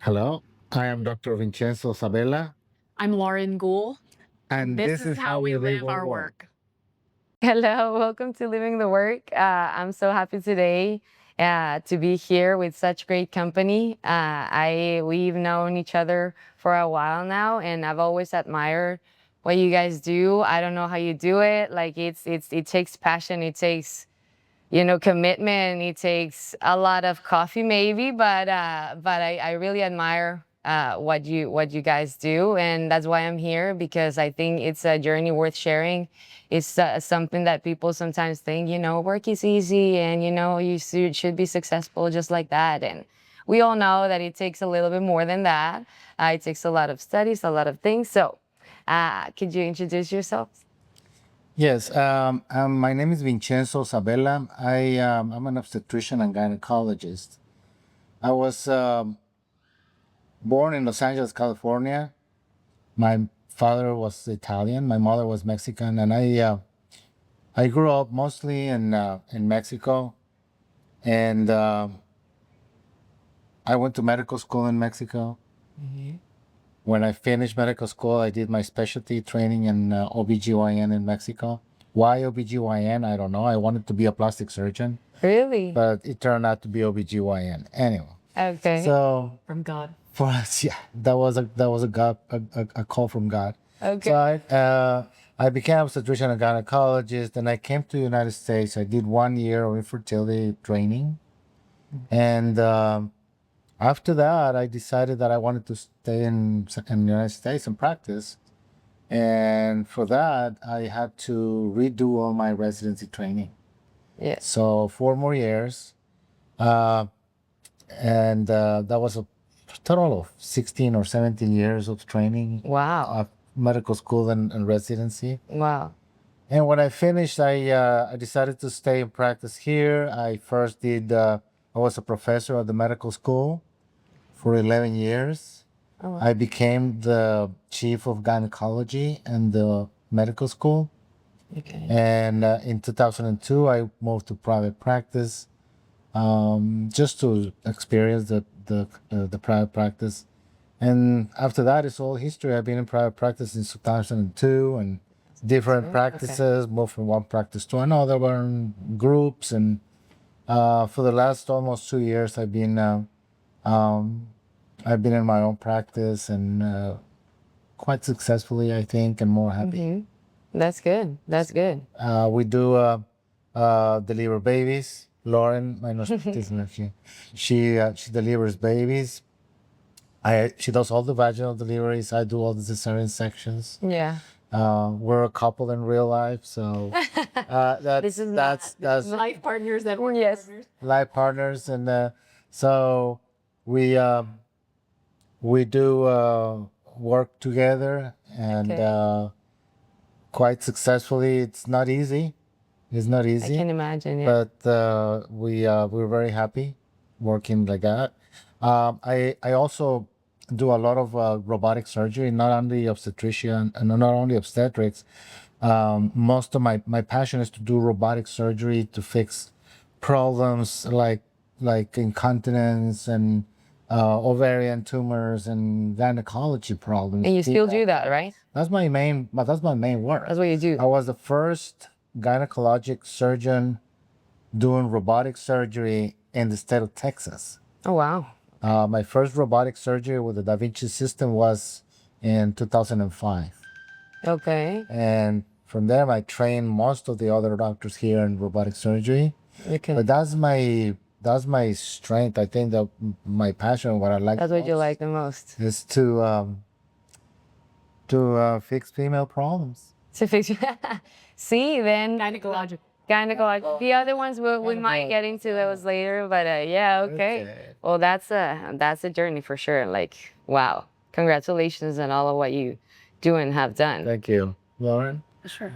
Hello, I am Dr. Vincenzo Sabella, I'm Lauren Guehl. and This this is is how how we we live live our our work. work. Hello, welcome to Living the Work. I'm so happy today to be here with such great company. We've known each other for a while now, and I've always admired what you guys do. I don't know how you do it. Like it takes passion, it takes commitment. It takes a lot of coffee, maybe, but I really admire what you guys do, and that's why I'm here because I think it's a journey worth sharing. It's something that people sometimes think, work is easy, and should be successful just like that. And we all know that it takes a little bit more than that. It takes a lot of studies, a lot of things. So, could you introduce yourself? Yes, my name is Vincenzo Sabella. I'm an obstetrician and gynecologist. I was born in Los Angeles, California. My father was Italian, my mother was Mexican, and I grew up mostly in Mexico, and I went to medical school in Mexico. When I finished medical school, I did my specialty training in OBGYN in Mexico. Why OBGYN? I don't know. I wanted to be a plastic surgeon, Really? but it turned out to be OBGYN. Anyway, Okay. so From God. for us, yeah, that was a God a call from God. Okay. So I became obstetrician and gynecologist, and I came to the United States. I did 1 year of infertility training, and after that, I decided that I wanted to stay in the United States and practice. And for that, I had to redo all my residency training. Yeah. So 4 more years. Uh, and that was a total of 16 or 17 years of training, Wow. medical school and residency. Wow. And when I finished, I decided to stay and practice here. I was a professor at the medical school for 11 years. Oh, wow. I became the chief of gynecology in the medical school. Okay. And in 2002, I moved to private practice just to experience the private practice. And after that, it's all history. I've been in private practice since 2002 and different Okay. practices, moved from one practice to another, one groups. And for the last almost 2 years, um, I've been in my own practice and quite successfully, I think, and more happy. Mm-hmm. That's good. That's good. We do deliver babies. Lauren, my nurse nephew, she delivers babies. She does all the vaginal deliveries. I do all the cesarean sections. Yeah. We're a couple in real life, so This is that's Life partners that work. Yes. life partners, and so we we do work together and Okay. quite successfully. It's not easy. It's not I easy, can imagine. Yeah. but we're very happy working like that. I also do a lot of robotic surgery, not only obstetrician and not only obstetrics. Most of my passion is to do robotic surgery to fix problems like incontinence and ovarian tumors and gynecology problems. And you still do that, right? That's my main. But that's my main work. That's what you do. I was the first gynecologic surgeon doing robotic surgery in the state of Texas. Oh, wow. My first robotic surgery with the Da Vinci system was in 2005. Okay. And from there, I trained most of the other doctors here in robotic surgery. Okay. But that's my strength. I think that my passion, what I like That's what you most, like the most. is to fix female problems. To fix. See, then Gynecological. gynecological. The other ones we might get into those later, but yeah, okay. Well, that's a journey for sure. Like, wow, congratulations on all of what you do and have done. Thank you, Lauren. Sure.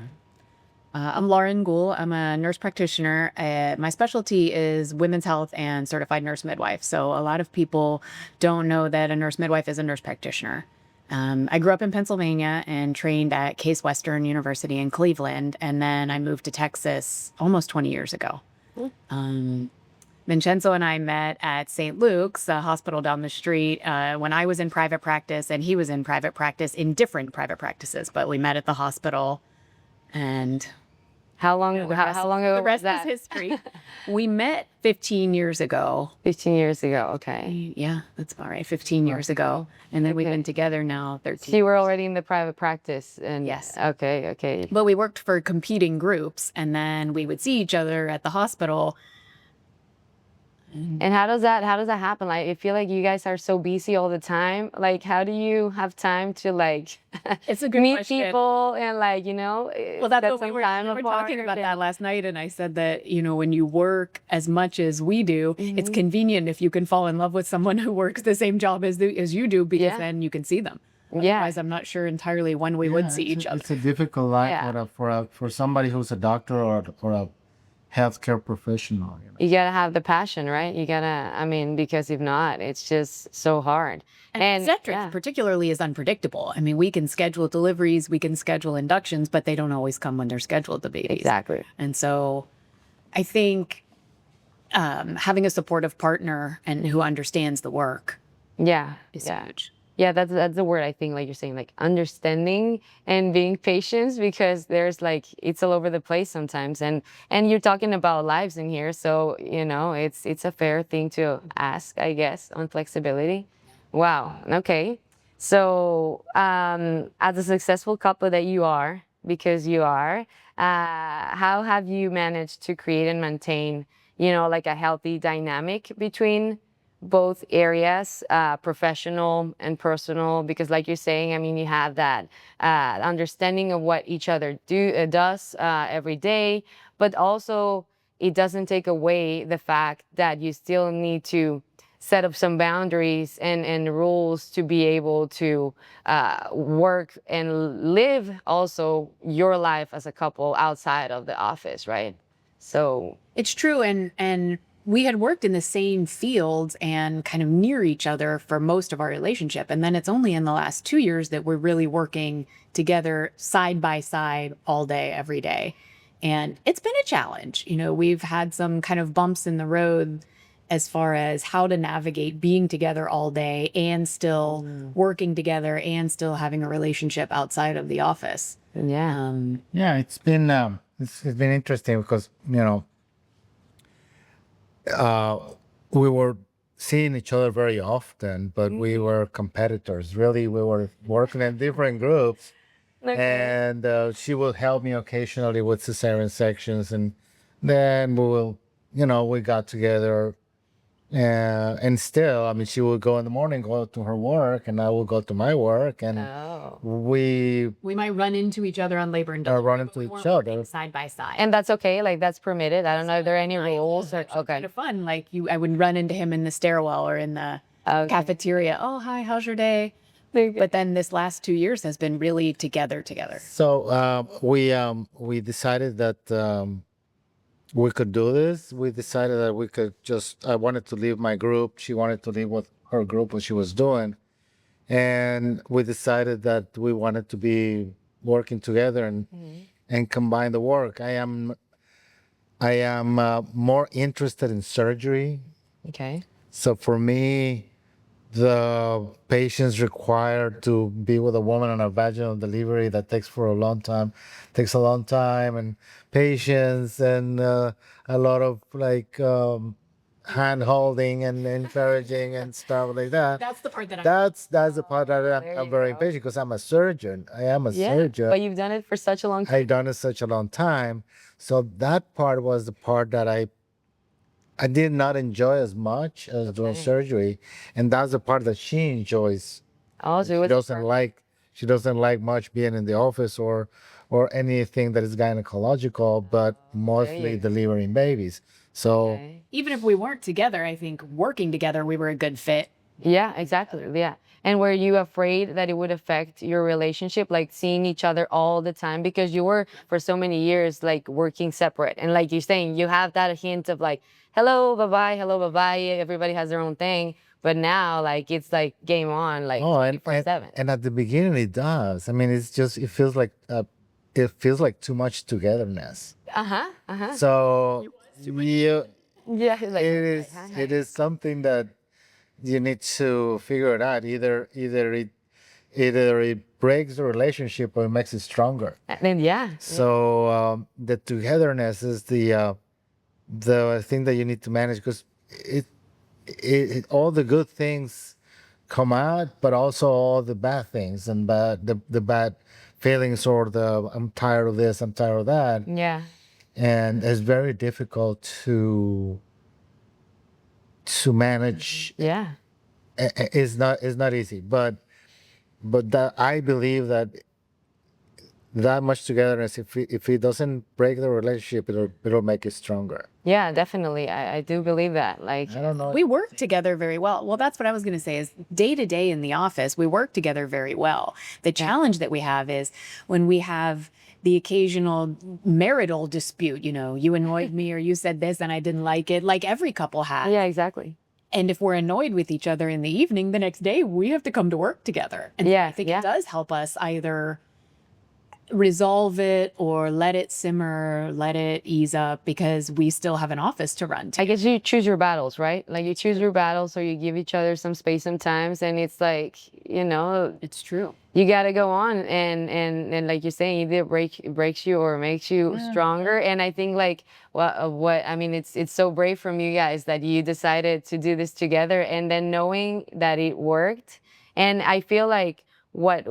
I'm Lauren Guehl. I'm a nurse practitioner. My specialty is women's health and certified nurse midwife. So a lot of people don't know that a nurse midwife is a nurse practitioner. I grew up in Pennsylvania and trained at Case Western University in Cleveland, and then I moved to Texas almost 20 years ago. Vincenzo and I met at St. Luke's, a hospital down the street, when I was in private practice and he was in private practice in different private practices, but we met at the hospital. And How long? How long ago the was rest is that? history. We met 15 years ago. 15 years ago. Okay. Yeah, that's about right. 15 years ago. And then we've been together now 13. So you were already in the private practice, and Yes. Okay. Okay. But we worked for competing groups, and then we would see each other at the hospital. And how does that happen? Like, I feel like you guys are so busy all the time. Like, how do you have time to like It's a good meet question. people and like, Well, that's set what we some were, time we were apart talking about and- that last night, and I said that, when you work as much as we do, it's convenient if you can fall in love with someone who works the same job as you do, because Yeah. then you can see them. Yeah. Otherwise, I'm not sure entirely when we would see each other. It's a difficult life Yeah. for somebody who's a doctor or a healthcare professional. You gotta have the passion, right? You gotta, because if not, it's just so hard. And obstetrics particularly is unpredictable. I mean, we can schedule deliveries, we can schedule inductions, but they don't always come when they're scheduled, the babies. Exactly. And so I think having a supportive partner and who understands the work Yeah. is Yeah. huge. Yeah, that's the word I think, like you're saying, like understanding and being patient, because there's like it's all over the place sometimes, and you're talking about lives in here, so it's a fair thing to ask, I guess, on flexibility. Wow. Okay. So, as a successful couple that you are, because you are, how have you managed to create and maintain, like a healthy dynamic between both areas, professional and personal? Because like you're saying, you have that understanding of what each other does every day, but also it doesn't take away the fact that you still need to set up some boundaries and rules to be able to work and live also your life as a couple outside of the office, right? So It's true. And we had worked in the same fields and kind of near each other for most of our relationship. And then it's only in the last 2 years that we're really working together side by side all day, every day. And it's been a challenge. We've had some kind of bumps in the road as far as how to navigate being together all day and still working together and still having a relationship outside of the office. yeah. Yeah, it's been interesting because we were seeing each other very often, but we were competitors. Really, we were working in different groups, and she will help me occasionally with cesarean sections, and then we got together. And still, she would go in the morning, go to her work, and I will go to my work, and we We might run into each other on labor and run delivery, into but we each weren't other. working side by side. And that's okay. Like that's permitted. I don't know if there are any rules. Or, okay. Kind of fun. Like I would run into him in the stairwell or in the cafeteria. Oh, hi, how's your day? But then this last 2 years has been really together. So we decided that we could do this. We decided that we could I wanted to leave my group. She wanted to leave with her group, what she was doing. And we decided that we wanted to be working together and combine the work. I am more interested in surgery. Okay. So for me, the patients required to be with a woman on a vaginal delivery that takes a long time, and patience and a lot of like hand holding and encouraging and stuff like that. That's the part that That's the part that there I'm you very go. impatient, because I'm a surgeon. I am a Yeah. surgeon. But you've done it for such a long time. I've done it such a long time. So that part was the part that I did not enjoy as much as doing surgery, and that's the part that she enjoys. Also, it She was doesn't like much being in the office or anything that is gynecological, but mostly you delivering babies. So okay. even if we weren't together, I think working together, we were a good fit. Yeah, exactly. Yeah. And were you afraid that it would affect your relationship, like seeing each other all the time? Because you were for so many years like working separate. And like you're saying, you have that hint of like, hello, bye bye. Everybody has their own thing. But now, like, it's like game on, like oh, and 24/7. and at the beginning it does. It's just it feels like too much togetherness. Uh-huh. Uh-huh. So Yeah, he's like, it is something that you need to figure it out. Either it breaks the relationship or it makes it stronger. and then yeah, So the togetherness is the thing that you need to manage because it, all the good things come out, but also all the bad things and the bad feelings or the I'm tired of this, I'm tired of that, yeah, and it's very difficult to manage. yeah. It's not easy, but that I believe that that much togetherness, if it doesn't break the relationship, it'll make it stronger. Yeah, definitely. I do believe that. Like, I don't know. We work together very well. Well, that's what I was going to say is day to day in the office, we work together very well. The challenge that we have is when we have the occasional marital dispute, you annoyed me or you said this and I didn't like it, like every couple has. yeah, exactly. And if we're annoyed with each other in the evening, the next day we have to come to work together. And Yeah, I think yeah. it does help us either resolve it or let it simmer, let it ease up because we still have an office to run to. I guess you choose your battles, right? Like you choose your battles, or you give each other some space sometimes, and it's like, It's true. you got to go on, and like you're saying, either breaks you or makes you stronger. And I think like what I mean, it's so brave from you guys that you decided to do this together, and then knowing that it worked. And I feel like what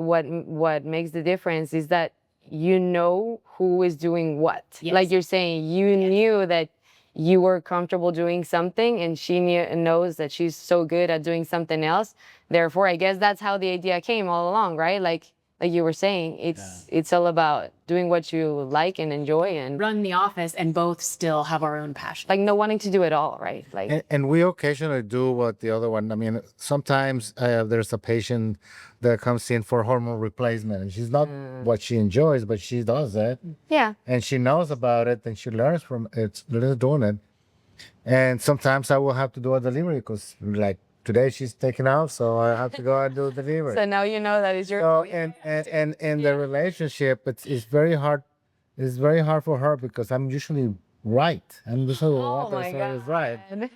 makes the difference is that who is doing what. Yes. Like you're saying, you knew that you were comfortable doing something, and she knows that she's so good at doing something else. Therefore, I guess that's how the idea came all along, right? Like you were saying, it's all about doing what you like and enjoy, and Run the office and both still have our own passion. like no wanting to do it all, right? Like And we occasionally do what the other one. I mean, sometimes there's a patient that comes in for hormone replacement, and she's not what she enjoys, but she does it, yeah, and she knows about it, and she learns from it, learns doing it. And sometimes I will have to do a delivery because, like today, she's taking out, so I have to go and do the delivery. so now you know that it's your So and in the relationship, it's very hard. It's very hard for her because I'm usually right. I'm usually the Oh one my that is right. God.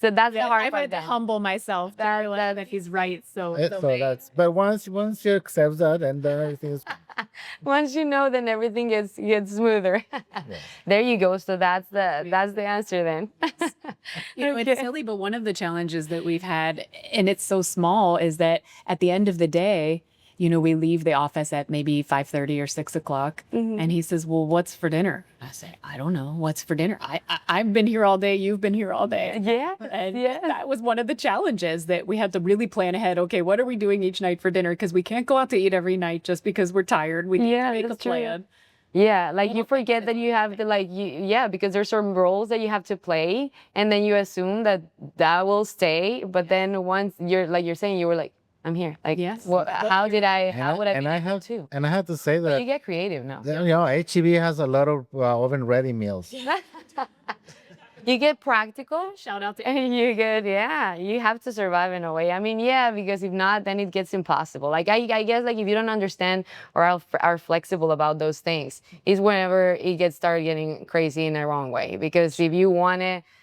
So that's the hard I've part had to then. humble myself to realize that he's right. So That's but once you accept that, and then everything is Once you know, then everything gets smoother. There you go. So that's the answer then. it's silly, but one of the challenges that we've had, and it's so small, is that at the end of the day, we leave the office at maybe 5:30 or 6:00, and he says, "Well, what's for dinner?" I say, "I don't know. What's for dinner? I've been here all day. You've been here all day." Yeah, And yeah. that was one of the challenges that we had to really plan ahead. Okay, what are we doing each night for dinner? Because we can't go out to eat every night just because we're tired. We need Yeah, to make a that's true. plan. Yeah, like you forget that you have to because there's certain roles that you have to play, and then you assume that will stay. But then once you're saying, you were like, I'm here. Like, Yes. how would I and be I able have to? and I have to say You that get creative now. HEB has a lot of oven ready meals. You get practical. Shout out to And you get, you have to survive in a way. I mean, because if not, then it gets impossible. Like, I guess, like, if you don't understand or are flexible about those things, is whenever it gets started getting crazy in the wrong way. Because if you want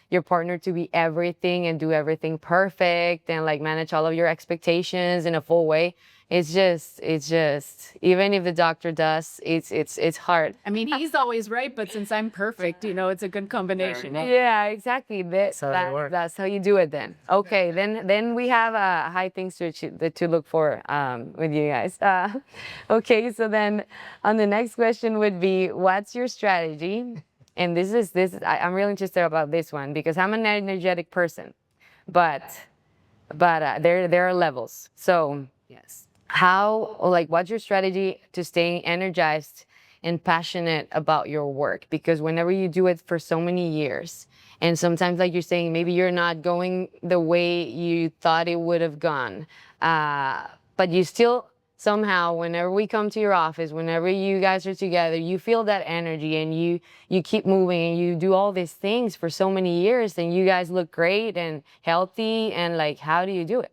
your partner to be everything and do everything perfect and, like, manage all of your expectations in a full way, it's just, even if the doctor does, it's hard. I mean, he's always right, but since I'm perfect, it's a good combination. Yeah, exactly. how it works. That's how you do it then. Okay, then we have high things to look for with you guys. Okay, so then on the next question would be, what's your strategy? And I'm really interested about this one because I'm an energetic person, but there are levels. So Yes. what's your strategy to staying energized and passionate about your work? Because whenever you do it for so many years, and sometimes, like you're saying, maybe you're not going the way you thought it would have gone, but you still somehow, whenever we come to your office, whenever you guys are together, you feel that energy, and you keep moving, and you do all these things for so many years, and you guys look great and healthy, and like, how do you do it?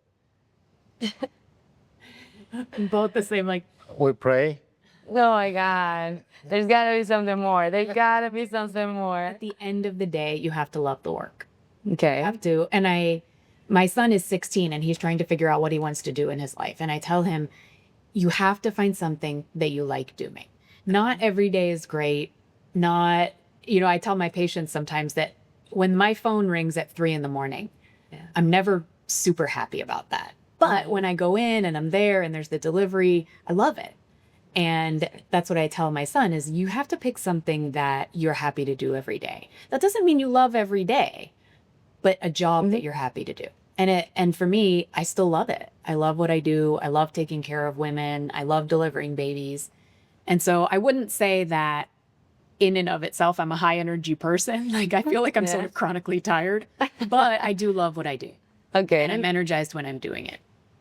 Both the same, like, We pray. Oh my God. There's gotta be something more. There's gotta be something more. At the end of the day, you have to love the work. Okay. You have to. And my son is 16 and he's trying to figure out what he wants to do in his life. And I tell him, you have to find something that you like doing. Not every day is great. Not, I tell my patients sometimes that when my phone rings at 3 a.m, I'm never super happy about that. But when I go in and I'm there and there's the delivery, I love it. And that's what I tell my son is you have to pick something that you're happy to do every day. That doesn't mean you love every day, but a job that you're happy to do. And for me, I still love it. I love what I do. I love taking care of women. I love delivering babies. And so I wouldn't say that in and of itself, I'm a high energy person. Like I feel like I'm sort of chronically tired, but I do love what I do. Okay. And I'm energized when I'm doing it.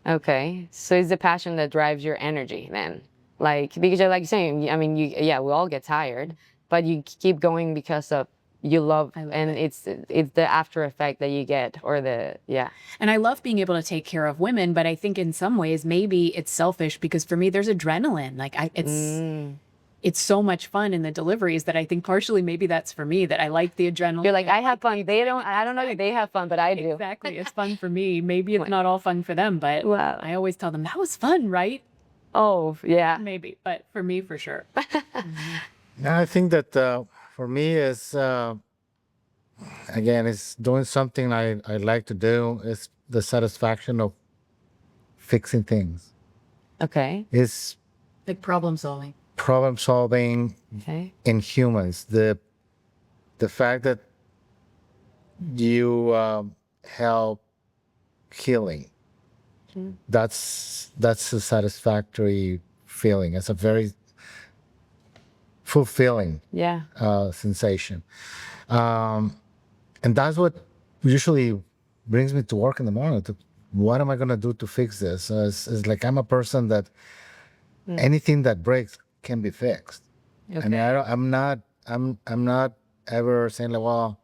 Okay. So it's the passion that drives your energy then. Like, because like you're saying, I mean, we all get tired, but you keep going because of you love and it's the after effect that you get or And I love being able to take care of women, but I think in some ways maybe it's selfish because for me there's adrenaline. Like it's so much fun in the deliveries that I think partially maybe that's for me that I like the adrenaline. You're like, I have fun. I don't know if they have fun, but I do. Exactly. It's fun for me. Maybe it's not all fun for them, but Wow. I always tell them that was fun, right? Oh, yeah. Maybe, but for me, for sure. Yeah, I think that for me is again, it's doing something I like to do. It's the satisfaction of fixing things. Okay. It's Like problem solving. problem solving Okay. in humans. The fact that you help healing. That's a satisfactory feeling. It's a very fulfilling Yeah. sensation, and that's what usually brings me to work in the morning. What am I gonna do to fix this? It's like I'm a person that anything that breaks can be fixed. I mean, I'm not ever saying like, well,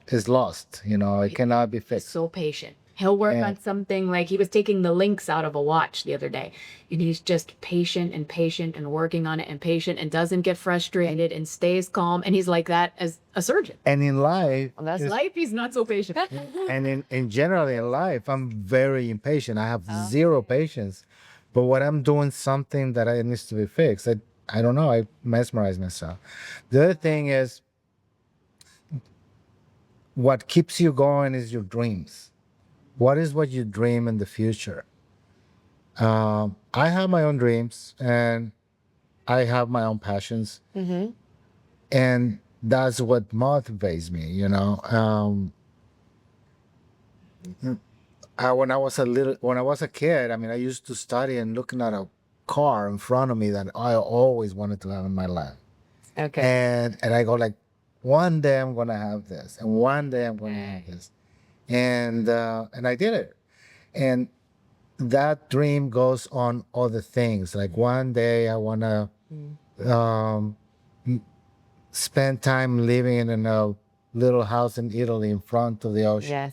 it's lost. It cannot be fixed. So patient. He'll work Yeah. on something like he was taking the links out of a watch the other day. And he's just patient and working on it and patient and doesn't get frustrated and stays calm. And he's like that as a surgeon. And in life, Well, that's Life, he's not so patient. and in general in life, I'm very impatient. I have zero patience. But when I'm doing something that needs to be fixed, I don't know. I mesmerize myself. The other thing is, what keeps you going is your dreams. What is what you dream in the future? I have my own dreams and I have my own passions, and that's what motivates me. When I was a kid, I mean, I used to study and looking at a car in front of me that I always wanted to have in my life. okay. And I go like, one day I'm gonna have this, and one day I'm gonna have this, and I did it, and that dream goes on other things. Like one day I wanna um, spend time living in a little house in Italy in front of the ocean. Yes.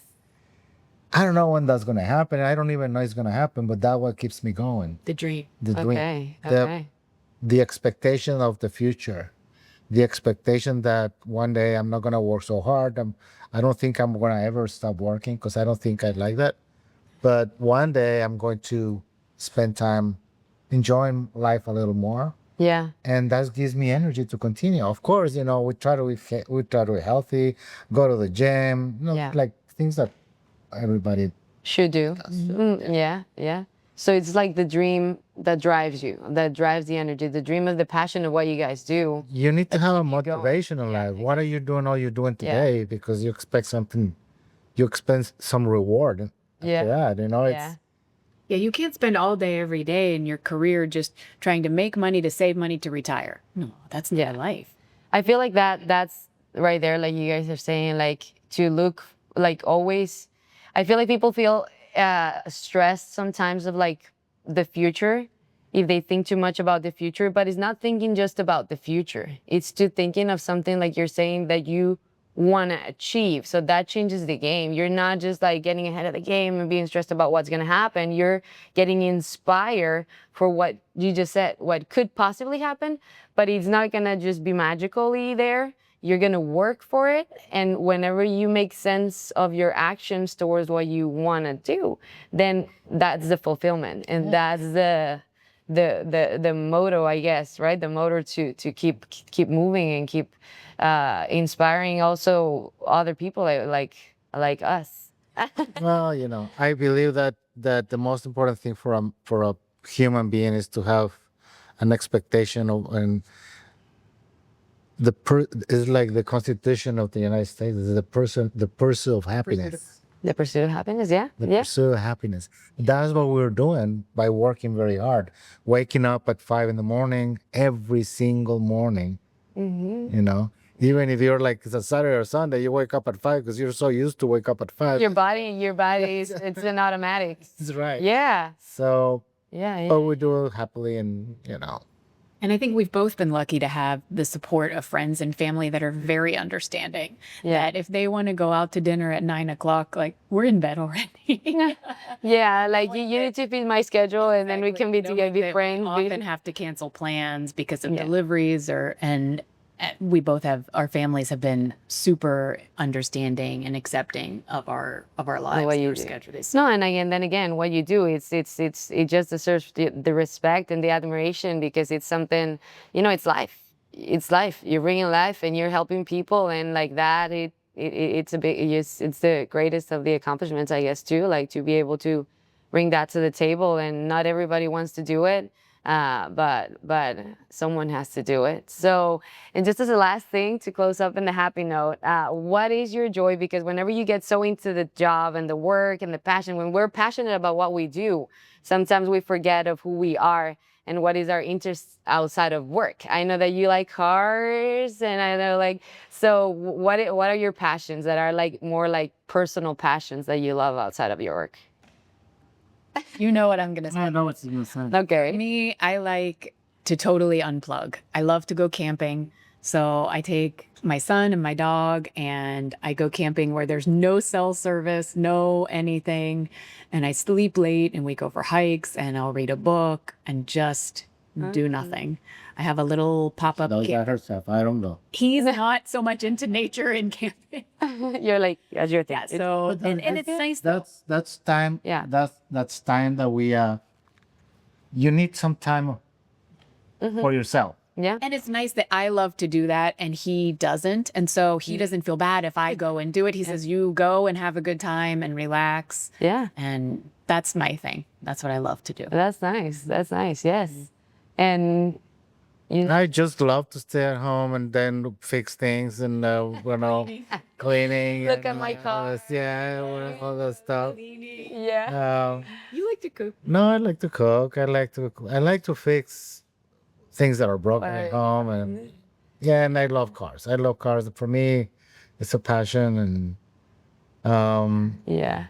I don't know when that's gonna happen. I don't even know it's gonna happen, but that's what keeps me going. The dream. The dream, Okay. the Okay. the expectation of the future, the expectation that one day I'm not gonna work so hard. I don't think I'm gonna ever stop working because I don't think I like that. But one day I'm going to spend time enjoying life a little more, Yeah. and that gives me energy to continue. Of course, we try to be healthy, go to the gym, Yeah. like things that everybody. Should do. Yeah. Yeah. So it's like the dream that drives you, that drives the energy, the dream of the passion of what you guys do. You need to have a going. motivation in life. What are you doing all you're doing today? Because you expect something, you expect some reward Yeah. after that. Yeah. Yeah, you can't spend all day every day in your career just trying to make money to save money to retire. No, that's not life. I feel like that's right there, like you guys are saying, like to look like always. I feel like people feel stressed sometimes of like the future if they think too much about the future, but it's not thinking just about the future. It's to thinking of something like you're saying that you want to achieve. So that changes the game. You're not just like getting ahead of the game and being stressed about what's going to happen. You're getting inspired for what you just said, what could possibly happen, but it's not going to just be magically there. You're going to work for it. And whenever you make sense of your actions towards what you want to do, then that's the fulfillment. And that's the motto, I guess, right? The motor to keep moving and keep inspiring also other people like us. Well, you know, I believe that the most important thing for a human being is to have an expectation of, and is like the Constitution of the United States is the pursuit of happiness. The pursuit of happiness, yeah, The yeah. pursuit of happiness. That's what we're doing by working very hard, waking up at 5 in the morning every single morning. You know, even if you're like it's a Saturday or Sunday, you wake up at 5 because you're so used to wake up at 5. Your body is it's an automatic. That's right. Yeah, So, yeah, but yeah. we do it happily, and you know, And I think we've both been lucky to have the support of friends and family that are very understanding. Yeah. That if they want to go out to dinner at 9 o'clock, like we're in bed already. Yeah, like you need to fit my schedule, and then we can be together, be We friends. often have to cancel plans because of Yeah. deliveries and we both have, our families have been super understanding and accepting of our lives what and you our do. schedules. No, and then again, what you do, it just deserves the respect and the admiration because it's something, you know, it's life. It's life. You're bringing life, and you're helping people, and like that, it's a big, it's the greatest of the accomplishments, I guess, too. Like to be able to bring that to the table, and not everybody wants to do it. But someone has to do it. So, and just as a last thing to close up in the happy note, what is your joy? Because whenever you get so into the job and the work and the passion, when we're passionate about what we do, sometimes we forget of who we are and what is our interest outside of work. I know that you like cars, and I know like, so what are your passions that are like more like personal passions that you love outside of your work? You know what I'm going to say. I know what you're gonna say. Okay. Me, I like to totally unplug. I love to go camping. So I take my son and my dog and I go camping where there's no cell service, no anything. And I sleep late and we go for hikes and I'll read a book and just do nothing. I have a little pop-up Knows camp. that herself. I don't know. He's not so much into nature and camping. You're like, that's your thing. Yeah, so and it's nice though. That's time. Yeah. That's time that we you need some time for yourself. Yeah. And it's nice that I love to do that and he doesn't. And so he doesn't feel bad if I go and do it. He says, you go and have a good time and relax. Yeah. And that's my thing. That's what I love to do. That's nice. That's nice. Yes. And you I just love to stay at home and then fix things and you know, cleaning. Look and at my car. Yeah, all that stuff. yeah. You like to cook. No, I like to cook. I like to fix things that are broken at home, and yeah, and I love cars. I love cars. For me, it's a passion, and Yeah.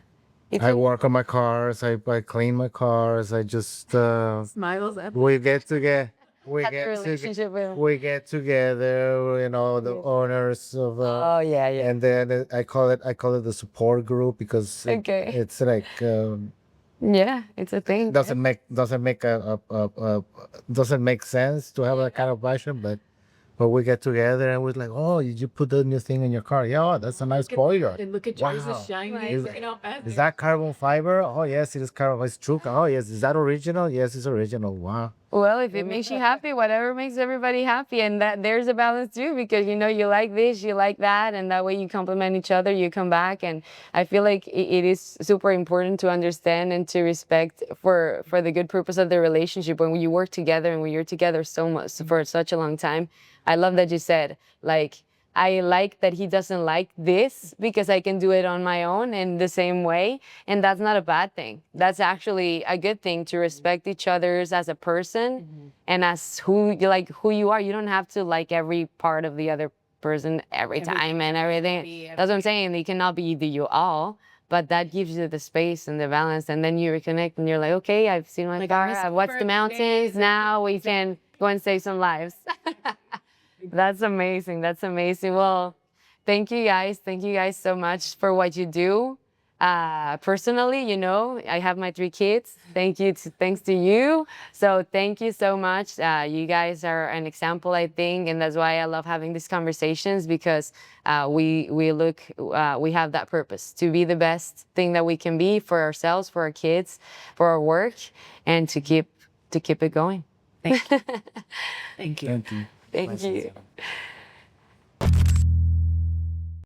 I work on my cars. I clean my cars. I just Smiles at we get together. Have a relationship with. We get together. You know, the owners of. Oh yeah, yeah. And then I call it the support group because Okay. it's like Yeah, it's a thing. doesn't make doesn't make sense to have that kind of passion, but we get together and we're like, oh, did you put the new thing in your car? Yeah, oh, that's a nice spoiler. And look at Wow. yours is shiny. Is- Look at how fast Is that carbon fiber? Oh yes, it is carbon. It's true. Oh yes, is that original? Yes, it's original. Wow. Well, if it makes you happy, whatever makes everybody happy, and that there's a balance too, because you know you like this, you like that, and that way you complement each other. You come back, and I feel like it is super important to understand and to respect for the good purpose of the relationship when you work together and when you're together so much for such a long time. I love that you said like. I like that he doesn't like this because I can do it on my own in the same way. And that's not a bad thing. That's actually a good thing to respect each other's as a person and as who you are. You don't have to like every part of the other person every time and everything. That's what I'm saying. They cannot be the you all, but that gives you the space and the balance. And then you reconnect and you're like, okay, I've seen my car. I've watched the mountains. Now we can go and save some lives. That's amazing. That's amazing. Well, Thank you guys. Thank you guys so much for what you do. Personally, you know, I have my 3 kids. Thanks to you. So thank you so much. You guys are an example, I think, and that's why I love having these conversations, because we have that purpose to be the best thing that we can be for ourselves, for our kids, for our work, and to keep it going. Thank you. Thank you. Thank you. Thank Nice you. to see you.